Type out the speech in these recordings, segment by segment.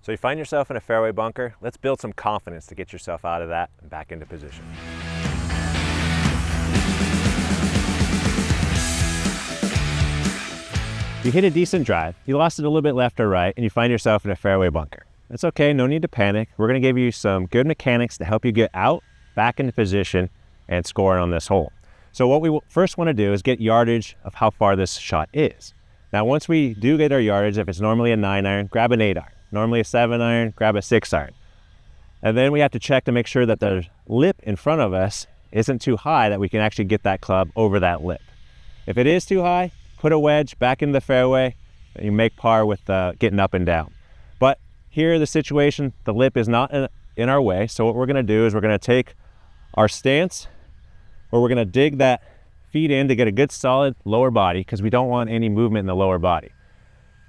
So you find yourself in a fairway bunker, let's build some confidence to get yourself out of that and back into position. You hit a decent drive, you lost it a little bit left or right, and you find yourself in a fairway bunker. That's okay, no need to panic. We're gonna give you some good mechanics to help you get out, back into position, and score on this hole. So what we first wanna do is get yardage of how far this shot is. Now, once we do get our yardage, if it's normally a 9-iron, grab an 8-iron. Normally a 7-iron, grab a 6-iron. And then we have to check to make sure that the lip in front of us isn't too high that we can actually get that club over that lip. If it is too high, put a wedge back in the fairway, and you make par with getting up and down. But here, the situation, the lip is not in our way. So what we're gonna do is we're gonna take our stance, where we're gonna dig that feet in to get a good solid lower body, because we don't want any movement in the lower body.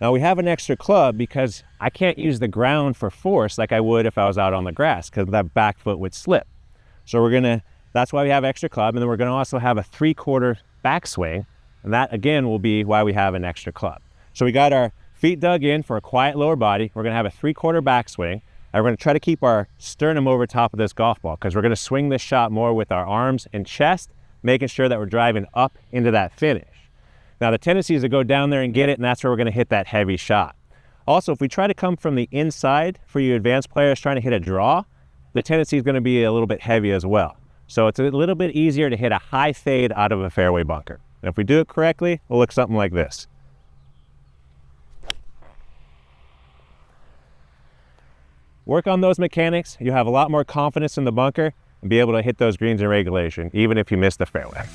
Now we have an extra club because I can't use the ground for force like I would if I was out on the grass, because that back foot would slip. So that's why we have extra club, and then we're gonna also have a 3/4 backswing, and that again will be why we have an extra club. So we got our feet dug in for a quiet lower body. We're gonna have a 3/4 backswing, and we're gonna try to keep our sternum over top of this golf ball, because we're gonna swing this shot more with our arms and chest, making sure that we're driving up into that finish. Now the tendency is to go down there and get it, and that's where we're gonna hit that heavy shot. Also, if we try to come from the inside, for you advanced players trying to hit a draw, the tendency is gonna be a little bit heavy as well. So it's a little bit easier to hit a high fade out of a fairway bunker. And if we do it correctly, it'll look something like this. Work on those mechanics, you'll have a lot more confidence in the bunker and be able to hit those greens in regulation, even if you miss the fairway.